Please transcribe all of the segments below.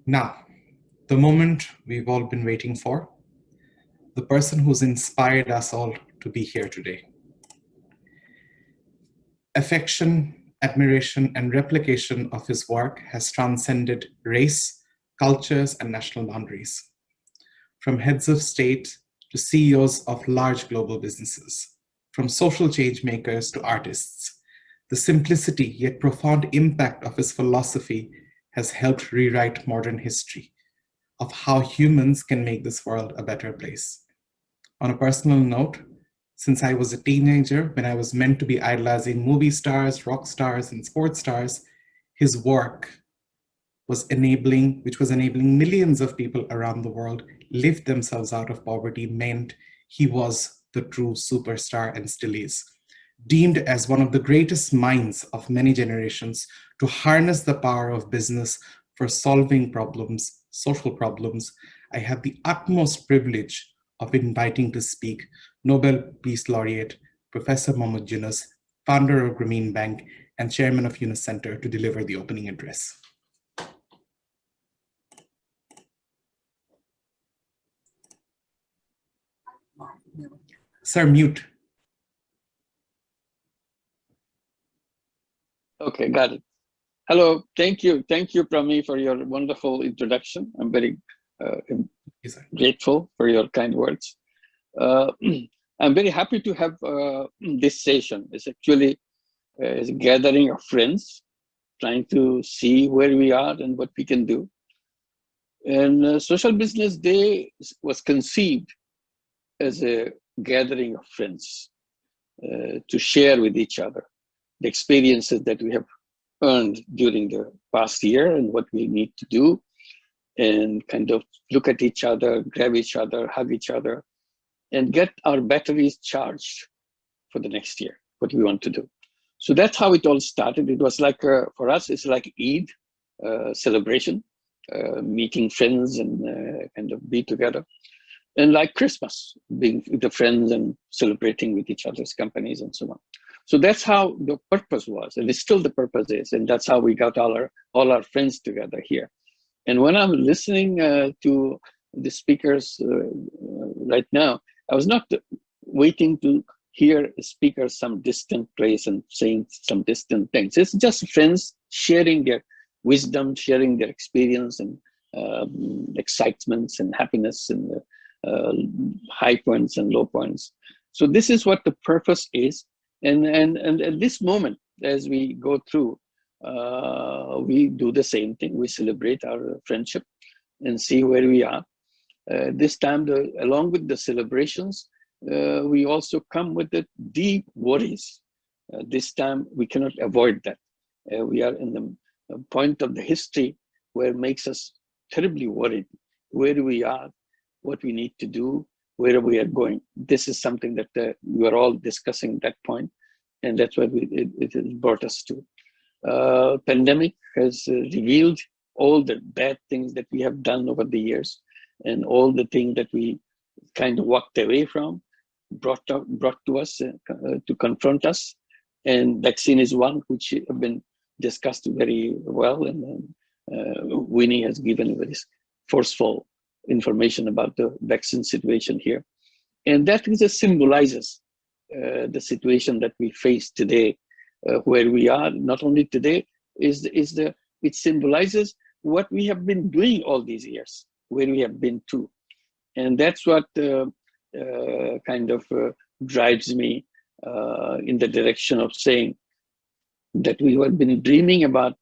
Now, the moment we've all been waiting for, the person who's inspired us all to be here today. Affection, admiration, and replication of his work has transcended race, cultures, and national boundaries. From heads of state to CEOs of large global businesses, from social change makers to artists, the simplicity yet profound impact of his philosophy has helped rewrite modern history of how humans can make this world a better place. On a personal note, since I was a teenager, when I was meant to be idolizing movie stars, rock stars, and sports stars, his work was enabling millions of people around the world lift themselves out of poverty, meant he was the true superstar and still is. Deemed as one of the greatest minds of many generations to harness the power of business for solving problems, social problems, I have the utmost privilege of inviting to speak Nobel Peace Laureate, Professor Mohammad Yunus, founder of Grameen Bank and chairman of Yunus Center, to deliver the opening address. Sir, mute. Okay, got it. Hello, thank you, Prami, for your wonderful introduction. I'm very grateful for your kind words. I'm very happy to have this session. It's actually a gathering of friends trying to see where we are and what we can do. And Social Business Day was conceived as a gathering of friends to share with each other the experiences that we have earned during the past year and what we need to do, and kind of look at each other, grab each other, hug each other, and get our batteries charged for the next year, what we want to do. So that's how it all started. It was like, for us, it's like Eid celebration, meeting friends and kind of be together. And like Christmas, being with the friends and celebrating with each other's companies and so on. So that's how the purpose was, and it's still the purpose is, and that's how we got all our friends together here. And when I'm listening to the speakers right now, I was not waiting to hear a speaker some distant place and saying some distant things. It's just friends sharing their wisdom, sharing their experience and excitements and happiness and high points and low points. So this is what the purpose is. And at this moment, as we go through, we do the same thing. We celebrate our friendship and see where we are. This time, along with the celebrations, we also come with the deep worries. This time, we cannot avoid that. We are in the point of the history where it makes us terribly worried where we are, what we need to do, where we are going. This is something that we are all discussing at that point, and that's what it brought us to. Pandemic has revealed all the bad things that we have done over the years, and all the things that we kind of walked away from, brought to us to confront us. And vaccine is one which have been discussed very well, and Winnie has given very forceful information about the vaccine situation here. And that symbolizes the situation that we face today, where we are, not only today, it symbolizes what we have been doing all these years, where we have been to. And that's what kind of drives me in the direction of saying that we have been dreaming about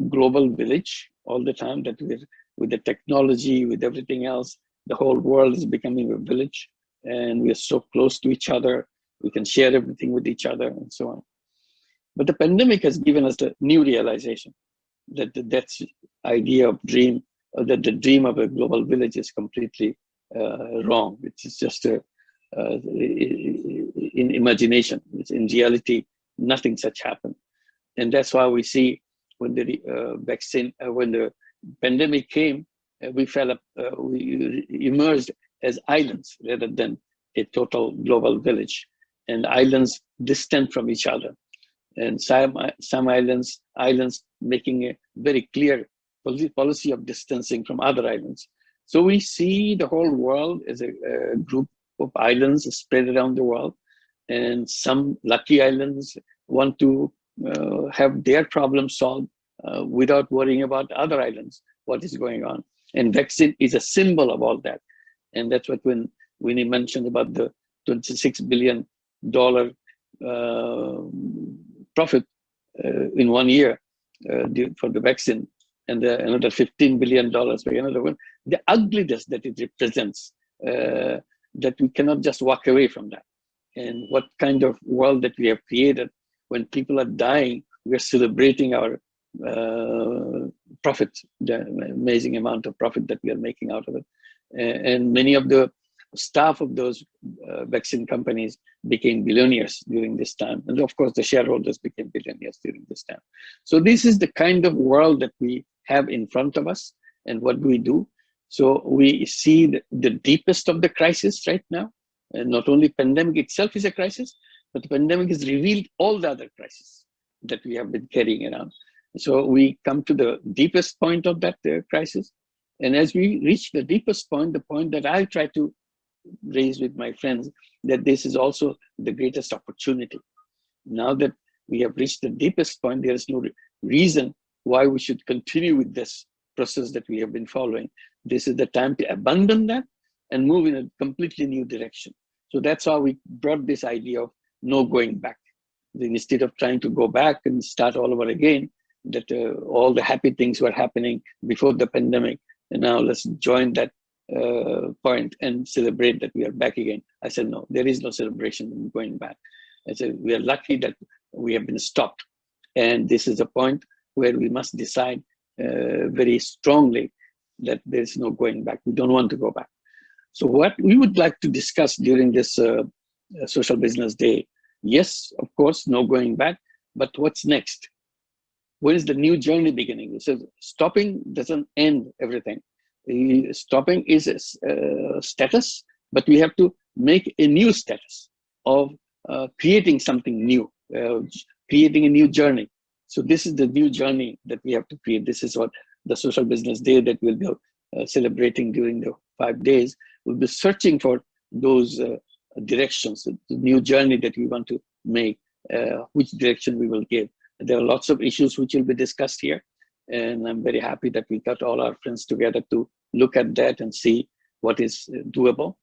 global village all the time, that we're, with the technology, with everything else, the whole world is becoming a village, and we are so close to each other. We can share everything with each other and so on. But the pandemic has given us the new realization that that's idea of dream, or that the dream of a global village is completely wrong. It's just in imagination. It's in reality, nothing such happened. And that's why we see when the vaccine, when the pandemic came, we emerged as islands rather than a total global village, and islands distant from each other. And some islands making a very clear policy of distancing from other islands. So we see the whole world as a group of islands spread around the world, and some lucky islands want to have their problems solved without worrying about other islands, what is going on. And vaccine is a symbol of all that. And that's what when Winnie mentioned about the $26 billion profit in 1 year for the vaccine, and another $15 billion for another one, the ugliness that it represents, that we cannot just walk away from that. And what kind of world that we have created when people are dying, we're celebrating our profit, the amazing amount of profit that we are making out of it. And many of the staff of those vaccine companies became billionaires during this time. And of course, the shareholders became billionaires during this time. So this is the kind of world that we have in front of us. And what do we do? So we see the deepest of the crisis right now. And not only pandemic itself is a crisis, but the pandemic has revealed all the other crises that we have been carrying around. So we come to the deepest point of that crisis. And as we reach the deepest point, the point that I try to raise with my friends, that this is also the greatest opportunity. Now that we have reached the deepest point, there is no reason why we should continue with this process that we have been following. This is the time to abandon that and move in a completely new direction. So that's how we brought this idea of no going back. Instead of trying to go back and start all over again, that all the happy things were happening before the pandemic, and now let's join that point and celebrate that we are back again. I said, no, there is no celebration in going back. I said, we are lucky that we have been stopped. And this is a point where we must decide very strongly that there's no going back. We don't want to go back. So what we would like to discuss during this Social Business Day, yes, of course, no going back, but what's next? When is the new journey beginning? So stopping doesn't end everything. Stopping is a status, but we have to make a new status of creating something new, creating a new journey. So this is the new journey that we have to create. This is what the Social Business Day that we'll be celebrating during the 5 days. We'll be searching for those directions, the new journey that we want to make, which direction we will give. There are lots of issues which will be discussed here. And I'm very happy that we got all our friends together to look at that and see what is doable.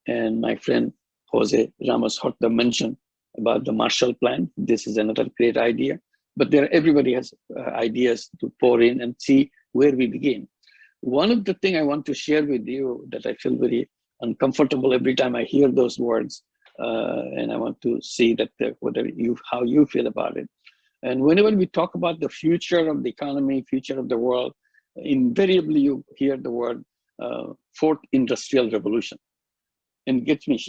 And my friend Jose Ramos Horta mentioned about the Marshall Plan. This is another great idea. But everybody has ideas to pour in and see where we begin. One of the things I want to share with you that I feel very uncomfortable every time I hear those words, and I want to see that how you feel about it. And whenever we talk about the future of the economy, future of the world, invariably you hear the word fourth industrial revolution. And it gets me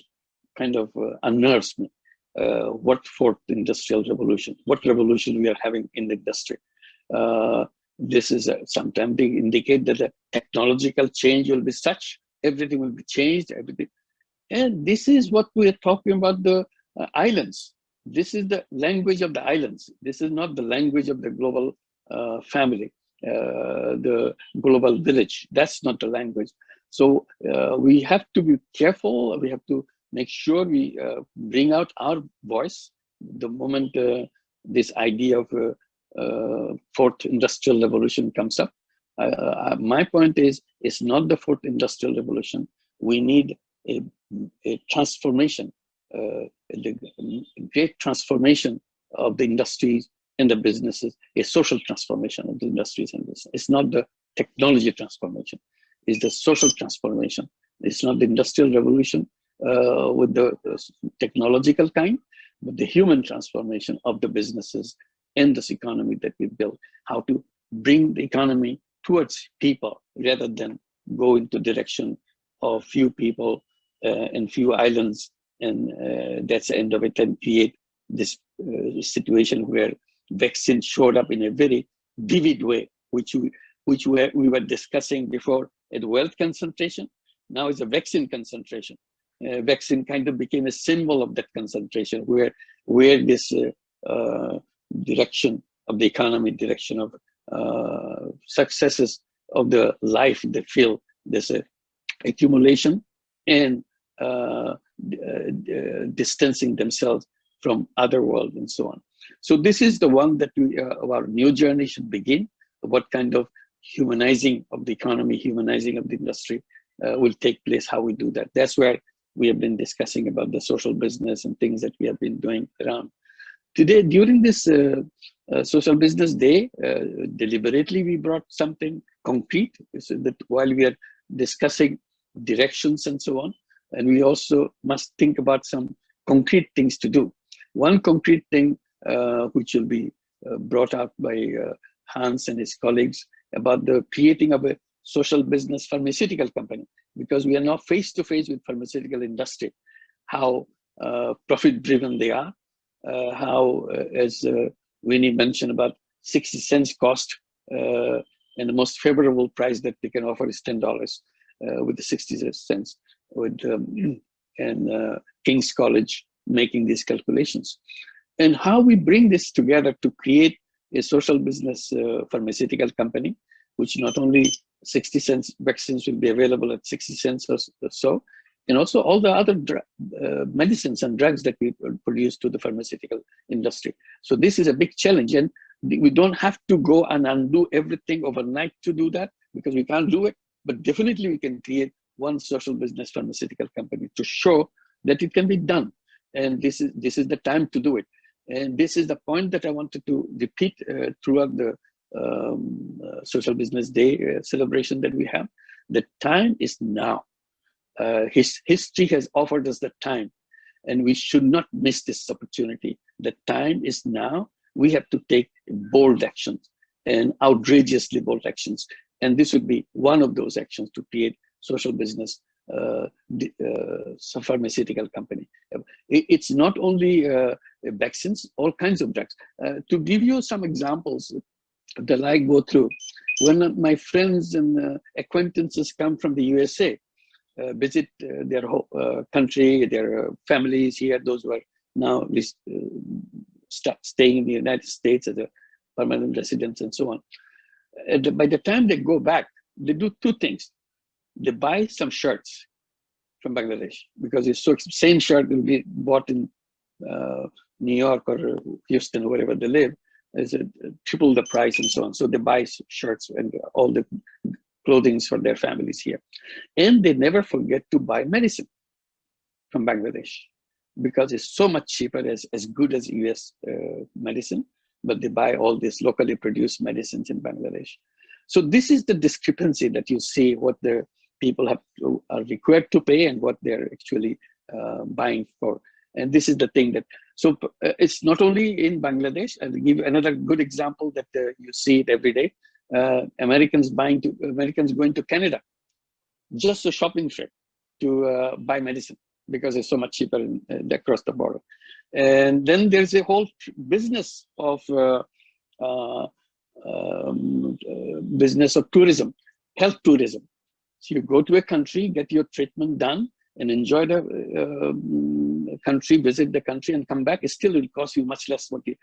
kind of unnerves me. What fourth industrial revolution? What revolution we are having in the industry? This is sometimes they indicate that the technological change will be such, everything will be changed, everything. And this is what we are talking about, the islands. This is the language of the islands. This is not the language of the global family, the global village. That's not the language. So we have to be careful. We have to make sure we bring out our voice the moment this idea of fourth industrial revolution comes up. My point is, it's not the fourth industrial revolution. We need a transformation, the great transformation of the industries and the businesses, a social transformation of the industries and business. It's not the technology transformation, it's the social transformation. It's not the industrial revolution with the technological kind, but the human transformation of the businesses and this economy that we built. How to bring the economy towards people rather than go into direction of few people and few islands, and that's the end of it, and create this situation where vaccine showed up in a very vivid way, which we were discussing before at wealth concentration. Now it's a vaccine concentration. Vaccine kind of became a symbol of that concentration, where this direction of the economy, direction of successes of the life they feel. There's a accumulation and distancing themselves from other world and so on. So this is the one that our new journey should begin. What kind of humanizing of the economy, humanizing of the industry will take place, how we do that. That's where we have been discussing about the social business and things that we have been doing around. Today, during this social business day, deliberately we brought something concrete, so that while we are discussing directions and so on, and we also must think about some concrete things to do. One concrete thing which will be brought out by Hans and his colleagues about the creating of a social business pharmaceutical company, because we are now face to face with pharmaceutical industry, how profit driven they are, how as Winnie mentioned about 60 cents cost, and the most favorable price that they can offer is $10 with the 60 cents, with and King's College making these calculations. And how we bring this together to create a social business pharmaceutical company, which not only 60 cents vaccines will be available at 60 cents or so, and also all the other medicines and drugs that we produce to the pharmaceutical industry. So this is a big challenge, and we don't have to go and undo everything overnight to do that, because we can't do it, but definitely we can create one social business pharmaceutical company to show that it can be done. And this is the time to do it. And this is the point that I wanted to repeat throughout the Social Business Day celebration that we have. The time is now. History has offered us the time, and we should not miss this opportunity. The time is now. We have to take bold actions, and outrageously bold actions. And this would be one of those actions to create social business pharmaceutical company. It's not only vaccines, all kinds of drugs. To give you some examples that I go through, when my friends and acquaintances come from the USA, visit their country, their families here, those who are now staying in the United States as a permanent residents and so on. By the time they go back, they do two things. They buy some shirts from Bangladesh, because it's so same shirt will be bought in New York or Houston or wherever they live, is triple the price and so on. So they buy shirts and all the clothing for their families here. And they never forget to buy medicine from Bangladesh, because it's so much cheaper, as good as US medicine, but they buy all these locally produced medicines in Bangladesh. So this is the discrepancy that you see, what the people are required to pay and what they're actually buying for. And this is the thing that, so it's not only in Bangladesh. I'll give another good example that you see it every day. Americans going to Canada, just a shopping trip to buy medicine, because it's so much cheaper across the border. And then there's a whole business of tourism, health tourism. So you go to a country, get your treatment done, and enjoy the country, visit the country, and come back. It still will cost you much less what it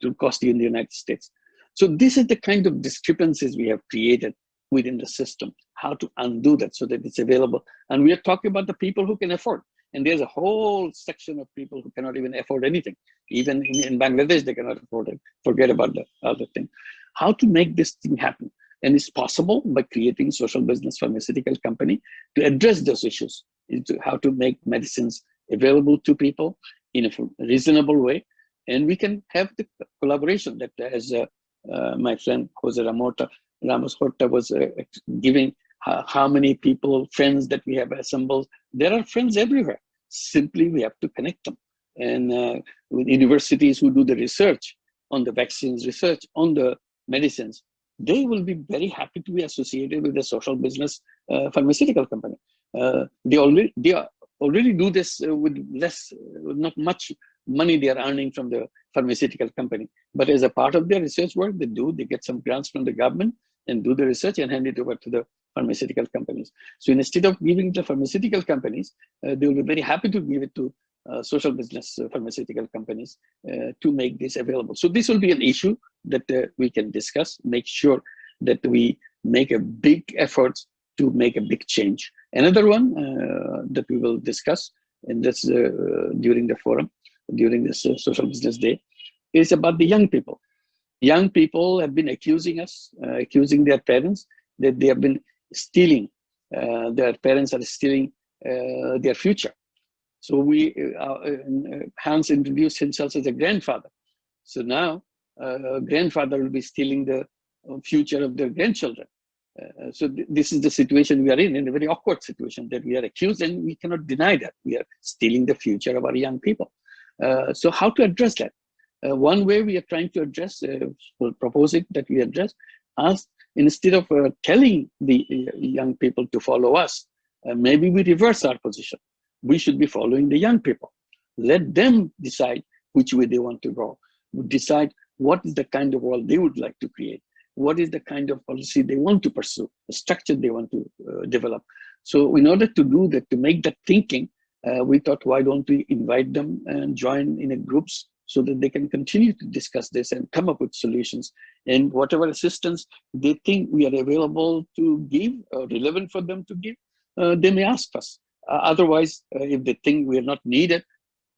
will cost you in the United States. So this is the kind of discrepancies we have created within the system. How to undo that so that it's available. And we are talking about the people who can afford. And there's a whole section of people who cannot even afford anything. Even in Bangladesh, they cannot afford it. Forget about the other thing. How to make this thing happen? And it's possible by creating social business pharmaceutical company to address those issues, into how to make medicines available to people in a reasonable way. And we can have the collaboration that, as my friend Jose Ramos Horta was giving, how many people, friends that we have assembled. There are friends everywhere. Simply we have to connect them. And with universities who do the research on the vaccines, research on the medicines, they will be very happy to be associated with the social business pharmaceutical company. They already do this with not much money they are earning from the pharmaceutical company. But as a part of their research work, they get some grants from the government and do the research and hand it over to the pharmaceutical companies. So instead of giving it to pharmaceutical companies, they will be very happy to give it to social business pharmaceutical companies to make this available. So this will be an issue that we can discuss, make sure that we make a big effort to make a big change. Another one that we will discuss, and that's during the forum, during the Social Business Day, is about the young people. Young people have been accusing us, accusing their parents that they have been stealing. Their parents are stealing their future. So Hans introduced himself as a grandfather. So now grandfather will be stealing the future of their grandchildren. So this is the situation we are in a very awkward situation, that we are accused and we cannot deny that. We are stealing the future of our young people. So how to address that? One way we are trying to address, proposing that we address, us, instead of telling the young people to follow us, maybe we reverse our position. We should be following the young people. Let them decide which way they want to go. Decide what is the kind of world they would like to create. What is the kind of policy they want to pursue, the structure they want to develop. So in order to do that, to make that thinking, we thought, why don't we invite them and join in a groups so that they can continue to discuss this and come up with solutions. And whatever assistance they think we are available to give, or relevant for them to give, they may ask us. Otherwise, if they think we are not needed,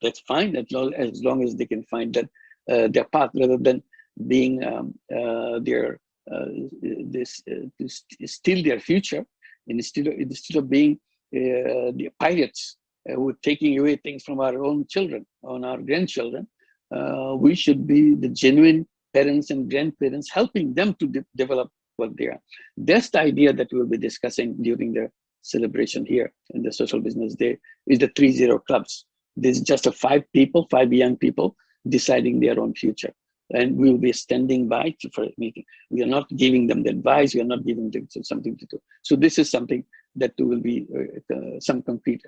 that's fine, as long as they can find that their path, rather than being steal their future, instead of being the pirates who are taking away things from our own children, on our grandchildren. We should be the genuine parents and grandparents, helping them to develop what they are. That's the idea that we'll be discussing during the celebration here in the Social Business Day, is the 3-0 clubs. This is just 5 young people deciding their own future. And we'll be standing by for a meeting. We are not giving them the advice. We are not giving them something to do. So this is something that will be some concrete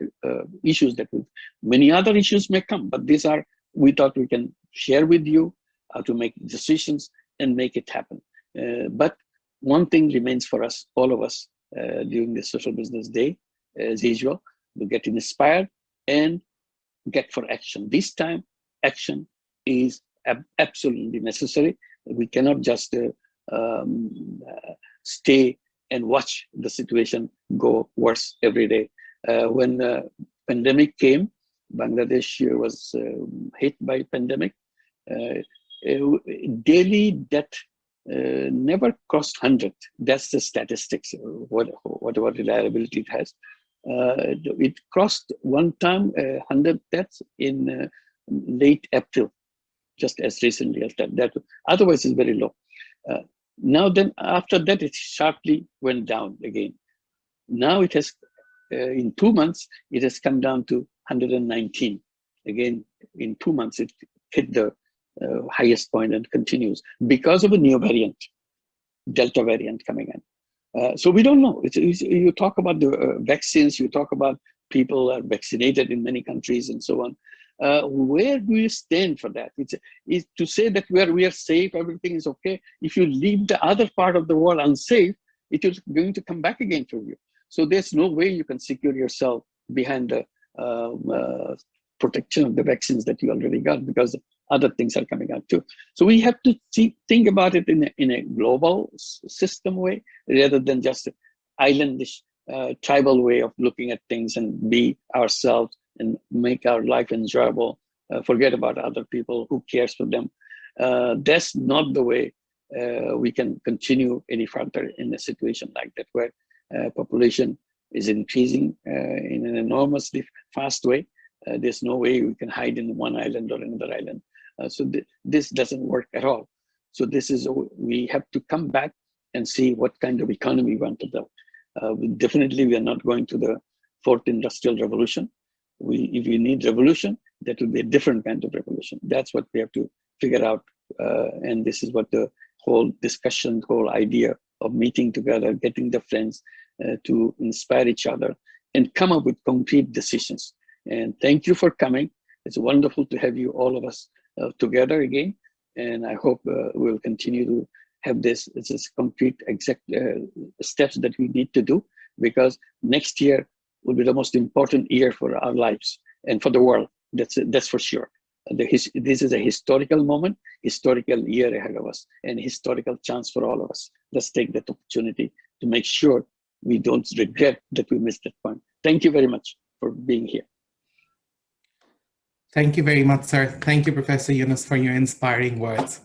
issues that will, many other issues may come, but these are, we thought we can share with you how to make decisions and make it happen. But one thing remains for us, all of us, during the Social Business Day, as usual, we get inspired and get for action. This time, action is absolutely necessary. We cannot just stay and watch the situation go worse every day. When the pandemic came, Bangladesh was hit by pandemic. Daily death never crossed 100. That's the statistics, whatever reliability it has. It crossed one time 100 deaths in late April, just as recently as that. Otherwise, it's very low. Now then, after that, it sharply went down again. Now it has, in 2 months, it has come down to 119. Again, in 2 months, it hit the highest point and continues because of a new variant, Delta variant coming in. So we don't know. You talk about the vaccines, you talk about people are vaccinated in many countries and so on. Where do you stand for that? It's to say that we are safe, everything is okay. If you leave the other part of the world unsafe, it is going to come back again for you. So there's no way you can secure yourself behind the protection of the vaccines that you already got, because other things are coming out too. So we have to think about it in a global system way, rather than just islandish, tribal way of looking at things and be ourselves and make our life enjoyable, forget about other people, who cares for them. That's not the way we can continue any further in a situation like that, where population is increasing in an enormously fast way. There's no way we can hide in one island or another island. So this doesn't work at all. So we have to come back and see what kind of economy we want to build. Definitely, we are not going to the 4th industrial revolution. If you need revolution, that will be a different kind of revolution. That's what we have to figure out. And this is what the whole discussion, whole idea of meeting together, getting the friends to inspire each other and come up with concrete decisions. And thank you for coming. It's wonderful to have you, all of us, together again. And I hope we'll continue to have this concrete exact steps that we need to do, because next year will be the most important year for our lives and for the world. That's for sure. This is a historical moment, historical year ahead of us, and historical chance for all of us. Let's take that opportunity to make sure we don't regret that we missed that point. Thank you very much for being here. Thank you very much, sir. Thank you, Professor Yunus, for your inspiring words.